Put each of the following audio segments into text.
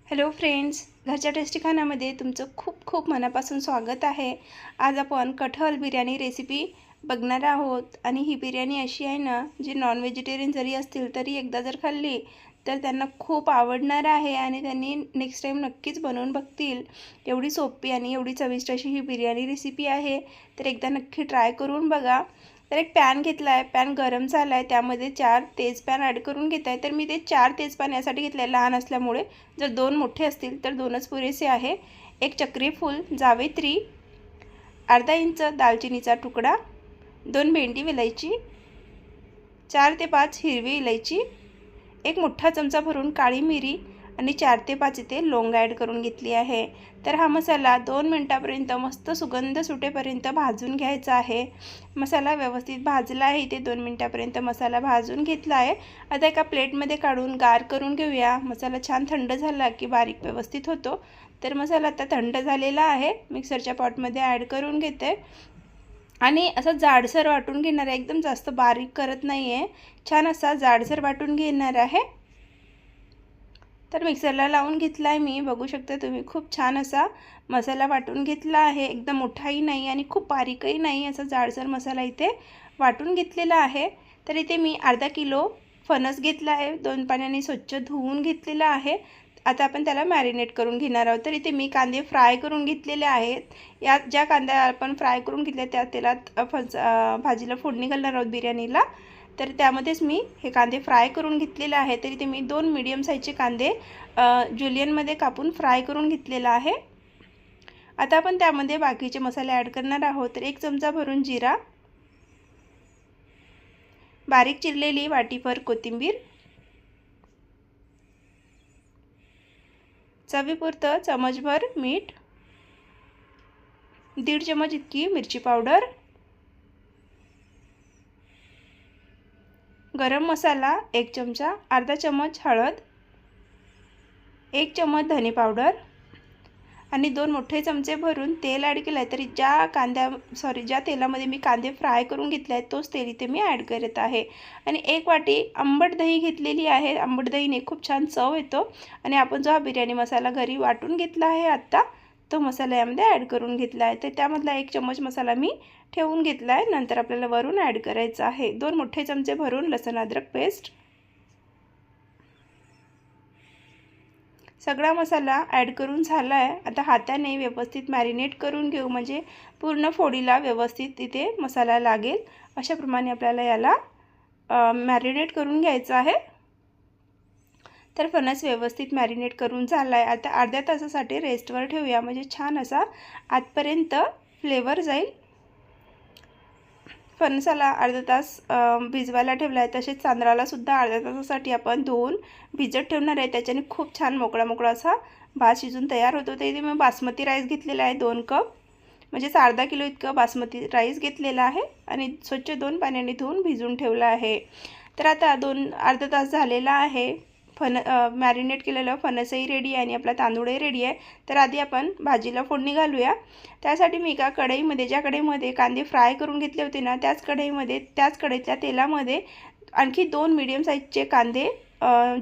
Hello friends, घरच्या tasty खाण्यामध्ये तुमचं खूप खूप मनापासून स्वागत आहे। आज आपण कटहल बिर्याणी रेसिपी बघणार आहोत आणि ही बिर्याणी अशी आहे ना, जी नॉन व्हेजिटेरियन जरी असतील तरी एकदा जर खाल्ली तर त्यांना खूप आवडणार आहे आणि त्यांनी नेक्स्ट टाइम नक्कीच बनवून बघतील। एवढी सोपी आणि एवढी चविष्ट अशी ही बिर्याणी रेसिपी आहे, तर एकदा नक्की ट्राय करून बघा। तर एक पॅन घेतला आहे, पॅन गरम झाला आहे, त्यामध्ये 4 तेजपान ॲड करून घेत आहे। तर मी ते 4 तेजपान यासाठी घेतले आहे लहान असल्यामुळे, जर 2 मोठे असतील तर 2च पुरेसे आहे। एक चक्री फूल जावित्री, अर्धा इंच दालचिनीचा तुकडा, 2 भेंडी विलायची, 4 ते 5 हिरवी इलायची, एक मोठा चमचा भरून काळी मिरी आणि 4 ते 5 इथे लवंग ॲड करून घेतली आहे। तर हा मसाला 2 मिनिटांपर्यंत मस्त सुगंध सुटेपर्यंत भाजून घ्यायचा आहे। मसाला व्यवस्थित भाजला आहे, इथे 2 मिनिटांपर्यंत मसाला भाजून घेतला आहे। आता एका प्लेटमध्ये काढून गार करून घेऊया। मसाला छान थंड झाला की बारीक व्यवस्थित होतो। तर मसाला आता थंड झालेला आहे, मिक्सरच्या पॉटमध्ये ॲड करून घेते आणि असा जाडसर वाटून घेणार आहे, एकदम जास्त बारीक करत नाही आहे, छान असा जाडसर वाटून घेणार आहे। तर मिक्सरला लावून घेतला आहे मी, बघू शकता तुम्ही, खूप छान असा मसाला वाटून घेतला आहे। एकदम मोठाही नाही आणि खूप बारीकही नाही, असा जाडसर मसाला इथे वाटून घेतलेला आहे। तर इथे मी अर्धा किलो फणस घेतला आहे, 2 पाण्याने स्वच्छ धुवून घेतलेला आहे। आता आपण त्याला मॅरिनेट करून घेणार आहोत। तर इथे मी कांदे फ्राय करून घेतलेले आहेत। या ज्या कांद्या आपण फ्राय करून घेतल्या त्या तेलात भाजीला फोडणी घालणार आहोत बिर्याणीला, तर त्यामध्येच मी हे कांदे फ्राय करून घेतलेले आहे। तरी ते मी 2 मीडियम साईजचे कांदे जुलियनमध्ये कापून फ्राय करून घेतलेला आहे। आता आपण त्यामध्ये बाकीचे मसाले ॲड करणार आहोत। तर 1 चमचा भरून जिरा, बारीक चिरलेली वाटीभर कोथिंबीर, चवीपुरतं चमचभर मीठ, 1.5 चमच इतकी मिरची पावडर, गरम मसाला 1 चमचा, अर्धा चमच हळद, 1 चमच धने पावडर आणि 2 मोठे चमचे भरून तेल ॲड केलं आहे। तरी ज्या तेलामध्ये मी कांदे फ्राय करून घेतले आहेत तोच तेल इथे मी ॲड करत आहे। आणि 1 वाटी आंबट दही घेतलेली आहे। आंबट दहीने खूप छान चव येतो आणि आपण जो हा बिर्याणी मसाला घरी वाटून घेतला आहे आत्ता, तो मसाला यामध्ये ॲड करून घेतला आहे। तर त्यामधला 1 चमच मसाला मी ठेवून घेतला आहे, नंतर आपल्याला वरून ॲड करायचा आहे। 2 मोठे चमचे भरून लसूण अद्रक पेस्ट, सगळा मसाला ॲड करून झाला आहे। आता हाताने व्यवस्थित मॅरिनेट करून घेऊ, म्हणजे पूर्ण फोडीला व्यवस्थित इथे मसाला लागेल, अशाप्रमाणे आपल्याला याला मॅरिनेट करून घ्यायचं आहे। तर फणस व्यवस्थित मॅरिनेट करून झाला आहे। आता अर्ध्या तासासाठी रेस्टवर ठेवूया, म्हणजे छान असा आतपर्यंत फ्लेवर जाईल। फणसाला अर्धा तास भिजवायला ठेवला आहे, तसेच तांदळाला सुद्धा अर्ध्या तासासाठी आपण धुवून भिजत ठेवणार आहे। त्याच्याने खूप छान मोकळा मोकळा असा भात शिजून तयार होतो। तर इथे मी बासमती राईस घेतलेला आहे 2 कप, म्हणजेच अर्धा किलो इतकं बासमती राईस घेतलेला आहे आणि स्वच्छ 2 पाण्याने धुवून भिजून ठेवला आहे। तर आता अर्धा तास झालेला आहे, मॅरिनेट केलेलं फणसही रेडी आहे आणि आपला तांदूळही रेडी आहे। तर आधी आपण भाजीला फोडणी घालूया। त्यासाठी मी एका कढईमध्ये, ज्या कढईमध्ये कांदे फ्राय करून घेतले होते ना, त्याच कढईतल्या तेलामध्ये आणखी 2 मीडियम साईजचे कांदे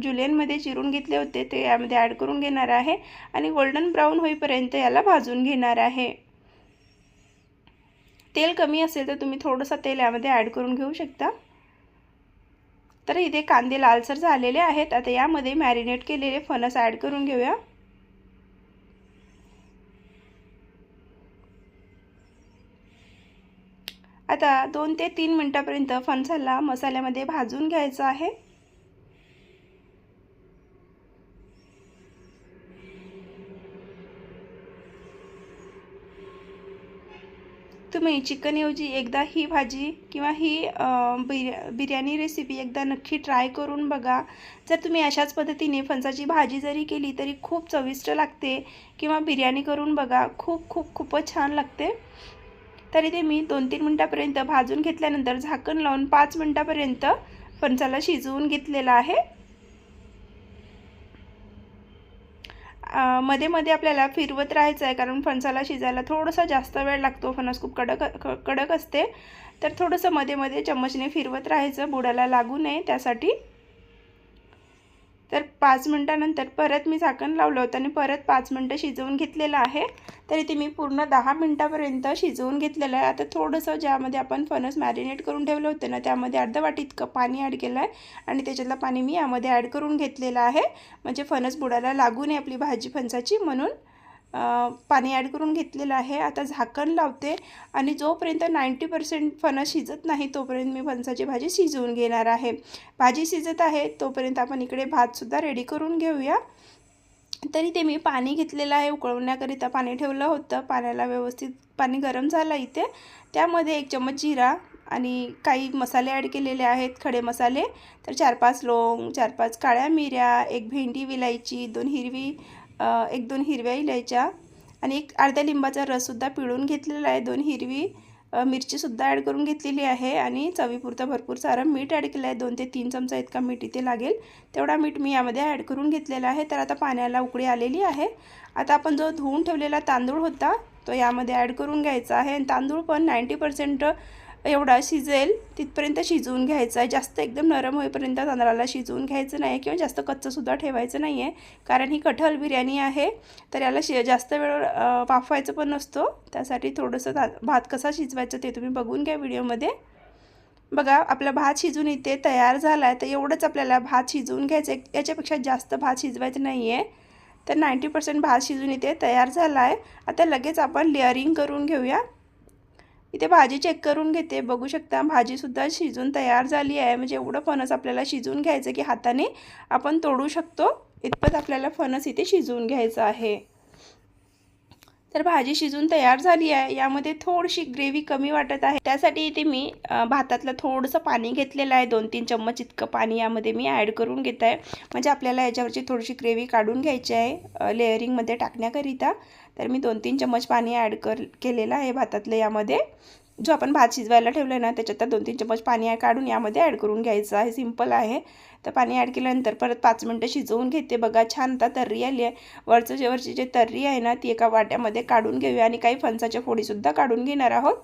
जुलियनमध्ये चिरून घेतले होते, ते यामध्ये ॲड करून घेणार आहे आणि गोल्डन ब्राऊन होईपर्यंत याला भाजून घेणार आहे। तेल कमी असेल तर तुम्ही थोडंसं तेल यामध्ये ॲड करून घेऊ शकता। तर इथे कांदे लालसर झालेले आहेत। आता यामध्ये मॅरिनेट केलेले फणस ॲड करून घेऊया। आता 2 ते 3 मिनिटांपर्यंत फणसाला मसाल्यामध्ये भाजून घ्यायचं आहे। तुम्ही चिकनऐवजी एकदा ही भाजी किंवा ही बिर्याणी रेसिपी एकदा नक्की ट्राय करून बघा। जर तुम्ही अशाच पद्धतीने फणसाची भाजी जरी केली तरी खूप चविष्ट लागते, किंवा बिर्याणी करून बघा, खूपच छान लागते। तर इथे मी 2-3 मिनिटांपर्यंत भाजून घेतल्यानंतर झाकण लावून 5 मिनिटांपर्यंत फणसाला शिजवून घेतलेला आहे। मध्ये मध्ये आपल्याला फिरवत राहायचं आहे, कारण फणसाला शिजायला थोडासा जास्त वेळ लागतो, फणस खूप कडक असते। तर थोडंसं मध्ये मध्ये चम्मचने फिरवत राहायचं, बुडाला लागू नये त्यासाठी। तर 5 मिनटानंतर परत मी झाकण लावलं होतं आणि परत 5 मिनटं शिजवून घेतलेलं आहे. तर इथे मी पूर्ण 10 मिनटापर्यंत शिजवून घेतलेलं आहे. आता थोडंसं ज्यामध्ये आपण फणस मॅरिनेट करून ठेवलं होतं ना, त्यामध्ये अर्धा वाटी इतकं पाणी ॲड केलं आहे आणि त्याच्यातलं पाणी मी यामध्ये ॲड करून घेतलेलं आहे. म्हणजे फणस बुडाला लागू नये आपली भाजी फणसाची, म्हणून पाणी ॲड करून घेतलेलं आहे. आता झाकण लावते आणि जोपर्यंत 90% फणस शिजत नाही तोपर्यंत मी फणसाची भाजी शिजवून घेणार आहे. भाजी शिजत आहे तोपर्यंत आपण इकडे भातसुद्धा रेडी करून घेऊया. तरी ते मी पाणी घेतलेलं आहे, उकळवण्याकरिता पाणी ठेवलं होतं. पाण्याला व्यवस्थित पाणी गरम झालं इथे. त्यामध्ये 1 चम्मच जिरा आणि काही मसाले ॲड केलेले आहेत, खडे मसाले. तर 4-5 लवंग, 4-5 काळ्या मिऱ्या, 1 भेंडी विलायची, 1-2 हिरव्या इलायच्या आणि एक अर्ध्या लिंबाचा रससुद्धा पिळून घेतलेला आहे. 2 हिरवी मिरचीसुद्धा ॲड करून घेतलेली आहे आणि चवीपुरतं भरपूर सारं मीठ ॲड केलं आहे. 2 ते 3 चमचा इतका मीठ इथे लागेल तेवढा मीठ मी यामध्ये ॲड करून घेतलेला आहे. तर आता पाण्याला उकळी आलेली आहे. आता आपण जो धुवून ठेवलेला तांदूळ होता तो यामध्ये ॲड करून घ्यायचा आहे आणि तांदूळ पण 90% एवढा शिजेल तिथपर्यंत शिजवून घ्यायचा आहे. जास्त एकदम नरम होईपर्यंत तांदळाला शिजवून घ्यायचं नाही किंवा जास्त कच्चंसुद्धा ठेवायचं नाही आहे, कारण ही कटहल बिर्याणी आहे. तर याला जास्त वेळ वाफवायचं पण नसतो. त्यासाठी थोडंसं भात कसा शिजवायचं ते तुम्ही बघून घ्या व्हिडिओमध्ये. बघा आपला भात शिजून इथे तयार झाला आहे. तर एवढंच आपल्याला भात शिजवून घ्यायचं आहे, याच्यापेक्षा जास्त भात शिजवायचं नाही आहे. तर 90% भात शिजून इथे तयार झाला आहे. आता लगेच आपण लेअरिंग करून घेऊया. इथे भाजी चेक करून घेते, बघू शकता भाजीसुद्धा शिजून तयार झाली आहे. म्हणजे एवढं फणस आपल्याला शिजवून घ्यायचं की हाताने आपण तोडू शकतो इतपत आपल्याला फणस इथे शिजवून घ्यायचं आहे. तर भाजी शिजून तयार झाली आहे. यामध्ये थोडीशी ग्रेव्ही कमी वाटत आहे, त्यासाठी इथे मी भातातलं थोडंसं पाणी घेतलेलं आहे. 2-3 चम्मच इतकं पाणी यामध्ये मी ॲड करून घेत आहे. म्हणजे आपल्याला याच्यावरची थोडीशी ग्रेव्ही काढून घ्यायची आहे लेअरिंगमध्ये टाकण्याकरिता. तर मी 2-3 चम्मच पाणी ॲड केलेलं आहे भातातलं. यामध्ये जो आपण भात शिजवायला ठेवलं आहे ना त्याच्यात 2-3 चम्मच पाणी काढून यामध्ये ॲड करून घ्यायचं आहे. सिंपल आहे. तर पाणी ॲड केल्यानंतर परत 5 मिनटं शिजवून घेते. बघा छान आता तर्री आली आहे. वरची जे तर्री आहे ना ती एका वाट्यामध्ये काढून घेऊया आणि काही फणसाच्या फोडीसुद्धा काढून घेणार आहोत.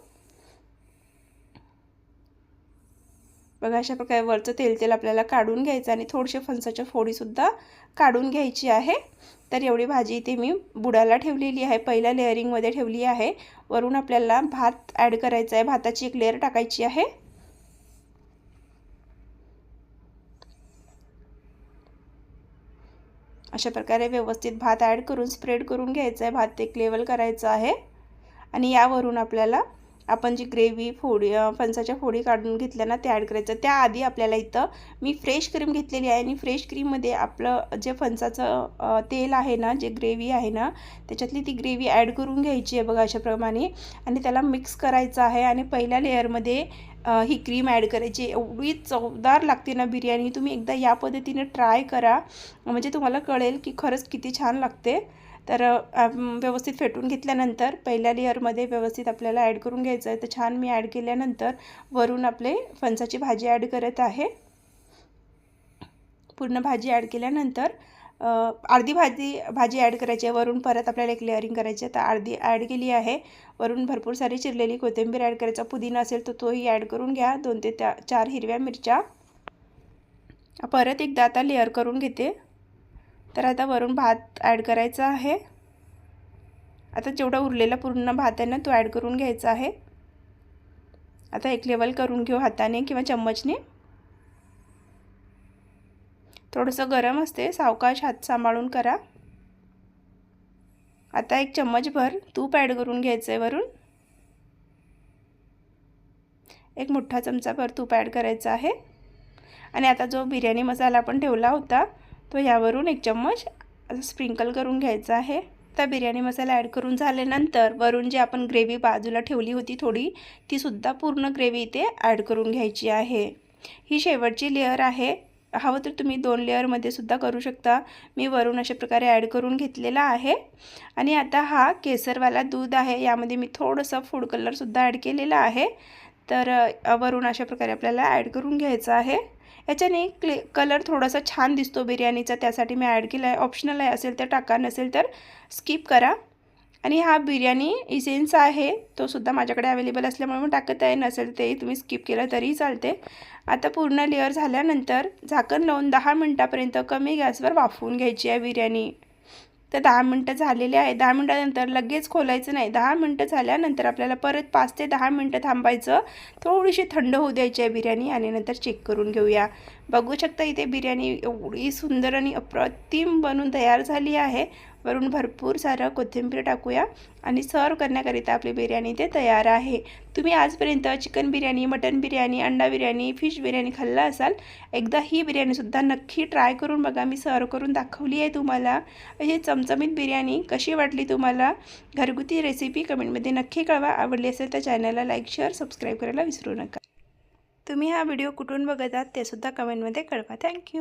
बघा अशा प्रकारे वरचं तेल आपल्याला काढून घ्यायचं आणि थोडेसे फणसाच्या फोडीसुद्धा काढून घ्यायची आहे. तर एवढी भाजी इथे मी बुडाला ठेवलेली आहे, पहिल्या लेअरिंगमध्ये ठेवली आहे. वरून आपल्याला भात ॲड करायचा आहे, भाताची एक लेअर टाकायची आहे. अशा प्रकारे व्यवस्थित भात ॲड करून स्प्रेड करून घ्यायचा आहे. भात एक लेवल करायचं आहे आणि यावरून आपल्याला आपण जी ग्रेव्ही फणसाच्या फोडी काढून घेतल्या ना ते ॲड करायचं. त्याआधी आपल्याला इथं मी फ्रेश क्रीम घेतलेली आहे आणि फ्रेश क्रीममध्ये आपलं जे फणसाचं तेल आहे ना, जे ग्रेव्ही आहे ना त्याच्यातली ती ग्रेव्ही ॲड करून घ्यायची आहे. बघा अशाप्रमाणे आणि त्याला मिक्स करायचं आहे आणि पहिल्या लेअरमध्ये ही क्रीम ॲड करायची. एवढी चवदार लागते ना बिर्याणी, तुम्ही एकदा या पद्धतीने ट्राय करा म्हणजे तुम्हाला कळेल की खरंच किती छान लागते. तर व्यवस्थित फेटून घेतल्यानंतर पहिल्या लेअरमध्ये व्यवस्थित आपल्याला ॲड करून घ्यायचं आहे. तर छान मी ॲड केल्यानंतर वरून आपले फणसाची भाजी ॲड करत आहे. पूर्ण भाजी ॲड केल्यानंतर अर्धी भाजी ॲड करायची आहे. वरून परत आपल्याला एक लेअरिंग करायची आहे. तर अर्धी ॲड केली आहे. वरून भरपूर सारी चिरलेली कोथिंबीर ॲड करायचा. पुदिना असेल तर तोही ॲड करून घ्या. 2 ते 4 हिरव्या मिरच्या. परत एकदा आता लेअर करून घेते. तर आता वरून भात ॲड करायचा आहे. आता जेवढा उरलेला पूर्ण भात आहे ना तो ॲड करून घ्यायचा आहे. आता एक लेवल करून घेऊ हाताने किंवा चम्मचने. थोडंसं गरम असते, सावकाश हात सांभाळून करा. आता 1 चम्मचभर तूप ॲड करून घ्यायचं आहे. वरून 1 मोठा चमचाभर तूप ॲड करायचा आहे आणि आता जो बिर्याणी मसाला आपण ठेवला होता तो यावरून 1 चम्मच स्प्रिंकल करून घ्यायचा आहे. आता बिर्याणी मसाला ॲड करून झाल्यानंतर वरून जे आपण ग्रेव्ही बाजूला ठेवली होती थोडी, तीसुद्धा पूर्ण ग्रेव्ही इथे ॲड करून घ्यायची आहे. ही शेवटची लेअर आहे. हवं तर तुम्ही 2 लेअरमध्ये सुद्धा करू शकता. मी वरून अशा प्रकारे ॲड करून घेतलेला आहे आणि आता हा केसरवाला दूध आहे, यामध्ये मी थोडंसं फूड कलरसुद्धा ॲड केलेला आहे. तर वरून अशा प्रकारे आपल्याला ॲड करून घ्यायचं आहे. याच्याने कलर थोडासा छान दिसतो बिर्याणीचा, त्यासाठी मी ॲड केला आहे. ऑप्शनल आहे, असेल तर टाका, नसेल तर स्किप करा. आणि हा बिर्याणी इसेन्स आहे, तो सुद्धा माझ्याकडे अवेलेबल असल्यामुळे मी टाकत आहे, नसेल ते तुम्ही स्किप केलं तरी चालते। आता पूर्ण लेअर झाल्यानंतर झाकण लावून 10 मिनिटापर्यंत कमी गॅसवर वाफवून घ्यायची आहे बिर्याणी। तर 10 मिनिटं झालेले आहे। 10 मिनिटानंतर लगेच खोलायचं नाही, 10 मिनिटं झाल्यानंतर आपल्याला परत 5 ते 10 मिनिटं थांबायचं, थोडीशी थंड होऊ द्यायची आहे बिर्याणी आणि नंतर चेक करून घेऊया। बघू शकता इथे बिर्याणी एवढी सुंदर आणि अप्रतिम बनून तयार झाली आहे। वरून भरपूर सारं कोथिंबीर टाकूया आणि सर्व करण्याकरिता आपली बिर्याणी इथे तयार आहे। तुम्ही आजपर्यंत चिकन बिर्याणी, मटन बिर्याणी, अंडा बिर्याणी, फिश बिर्याणी खाल्ला असाल, एकदा ही बिर्याणीसुद्धा नक्की ट्राय करून बघा। मी सर्व करून दाखवली आहे तुम्हाला। अशी चमचमीत बिर्याणी कशी वाटली तुम्हाला? घरगुती रेसिपी कमेंटमध्ये नक्की कळवा। आवडली असेल तर चॅनलला लाईक, शेअर, सबस्क्राईब करायला विसरू नका। तुम्ही हा व्हिडिओ कुठून बघत आहात ते सुद्धा कमेंटमध्ये कळवा। थँक्यू।